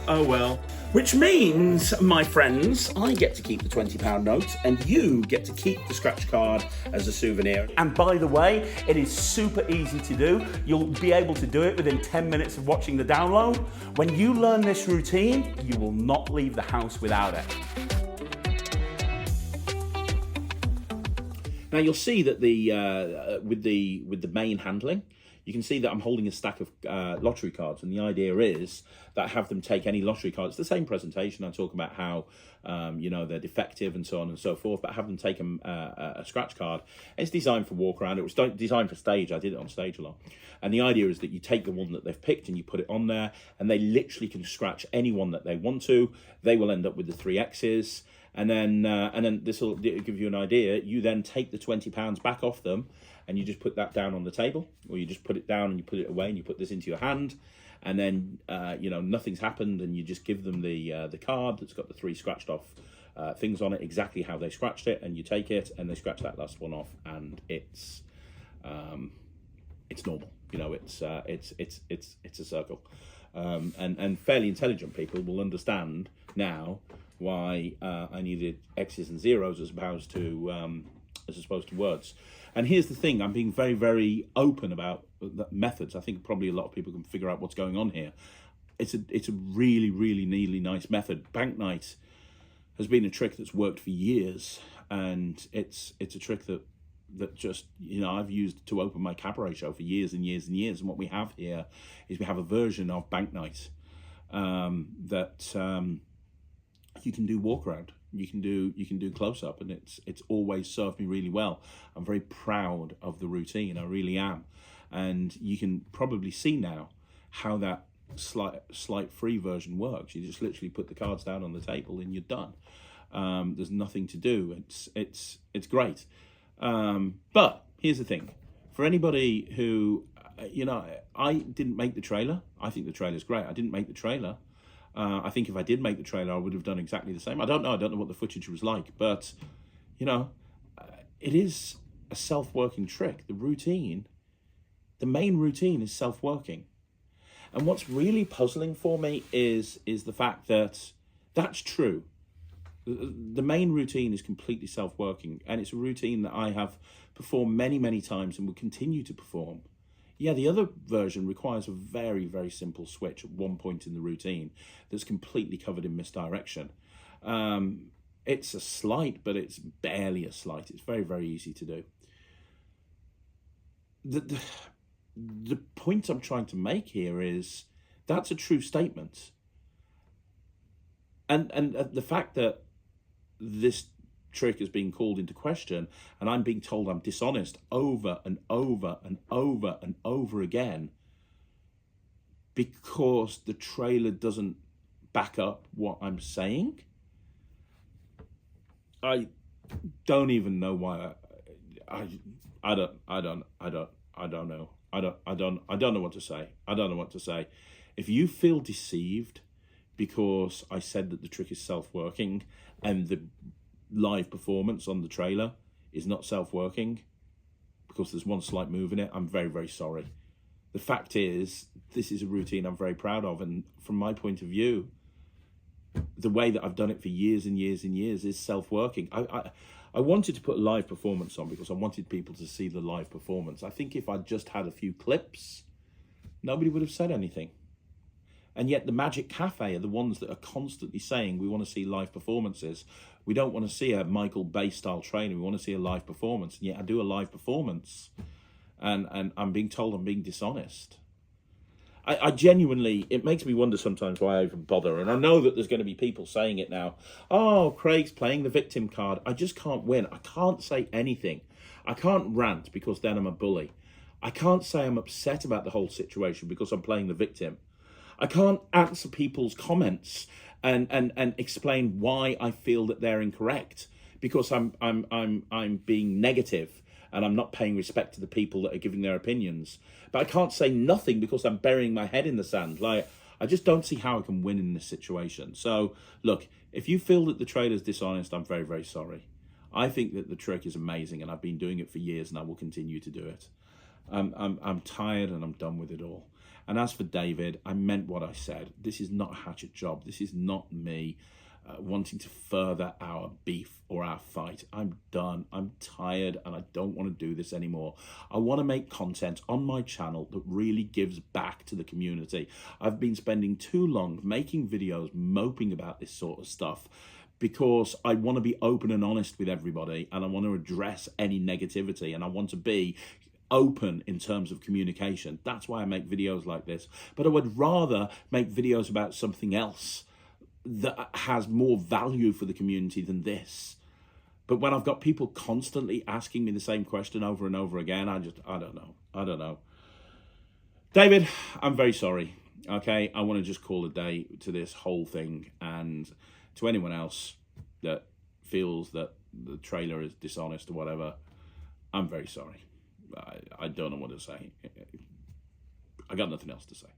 Oh, well. Which means, my friends, I get to keep the £20 note and you get to keep the scratch card as a souvenir. And by the way, it is super easy to do. You'll be able to do it within 10 minutes of watching the download. When you learn this routine, you will not leave the house without it. Now you'll see that with the main handling, you can see that I'm holding a stack of lottery cards, and the idea is that I have them take any lottery cards. It's the same presentation. I talk about how they're defective and so on and so forth, but I have them take a scratch card. It's designed for walk around. It was designed for stage. I did it on stage a lot, and the idea is that you take the one that they've picked and you put it on there, and they literally can scratch any one that they want to. They will end up with the 3 X's. And then this will give you an idea. You then take the £20 back off them, and you just put that down on the table, or you just put it down and you put it away, and you put this into your hand, and then nothing's happened, and you just give them the card that's got the 3 scratched off things on it, exactly how they scratched it, and you take it, and they scratch that last one off, and it's normal. It's a circle, and fairly intelligent people will understand now why I needed X's and zeros as opposed to words. And here's the thing, I'm being very, very open about the methods. I think probably a lot of people can figure out what's going on here. It's a really, really, really nice method. Bank Night has been a trick that's worked for years, and it's a trick that just, I've used to open my cabaret show for years and years and years. And what we have here is we have a version of Bank Night that you can do walk around, you can do close up, and it's always served me really well. I'm very proud of the routine, I really am. And you can probably see now how that slight free version works. You just literally put the cards down on the table and you're done. There's nothing to do. It's great. But here's the thing, for anybody who I didn't make the trailer. I think the trailer's great. I didn't make the trailer. I think if I did make the trailer, I would have done exactly the same. I don't know what the footage was like, but it is a self-working trick. The main routine is self-working, And what's really puzzling for me is the fact that that's true. The main routine is completely self-working, and it's a routine that I have performed many, many times and will continue to perform. Yeah, the other version requires a very, very simple switch at one point in the routine that's completely covered in misdirection. It's a slight, but it's barely a slight. It's very, very easy to do. The point I'm trying to make here is that's a true statement. And the fact that this trick is being called into question and I'm being told I'm dishonest over and over and over and over again because the trailer doesn't back up what I'm saying, I don't even know why. I don't know. I don't know what to say. I don't know what to say. If you feel deceived because I said that the trick is self-working and the live performance on the trailer is not self-working because there's one slight move in it, I'm very, very sorry. The fact is, this is a routine I'm very proud of, and from my point of view, the way that I've done it for years and years and years is self-working. I wanted to put a live performance on because I wanted people to see the live performance. I think if I just had a few clips, nobody would have said anything. And yet the Magic Cafe are the ones that are constantly saying we want to see live performances. We don't want to see a Michael Bay style training. We want to see a live performance. And yet I do a live performance and I'm being told I'm being dishonest. I genuinely, it makes me wonder sometimes why I even bother. And I know that there's going to be people saying it now. Oh, Craig's playing the victim card. I just can't win. I can't say anything. I can't rant because then I'm a bully. I can't say I'm upset about the whole situation because I'm playing the victim. I can't answer people's comments and explain why I feel that they're incorrect because I'm being negative and I'm not paying respect to the people that are giving their opinions. But I can't say nothing because I'm burying my head in the sand. Like, I just don't see how I can win in this situation. So, look, if you feel that the trailer's dishonest, I'm very, very sorry. I think that the trick is amazing and I've been doing it for years and I will continue to do it. I'm tired and I'm done with it all. And as for David, I meant what I said. This is not a hatchet job. This is not me wanting to further our beef or our fight. I'm done. I'm tired and I don't want to do this anymore. I want to make content on my channel that really gives back to the community. I've been spending too long making videos moping about this sort of stuff because I want to be open and honest with everybody and I want to address any negativity and I want to be open in terms of communication. That's why I make videos like this. But I would rather make videos about something else that has more value for the community than this. But when I've got people constantly asking me the same question over and over again, I don't know. David, I'm very sorry. Okay, I want to just call a day to this whole thing, and to anyone else that feels that the trailer is dishonest or whatever, I'm very sorry. I don't know what to say. I got nothing else to say.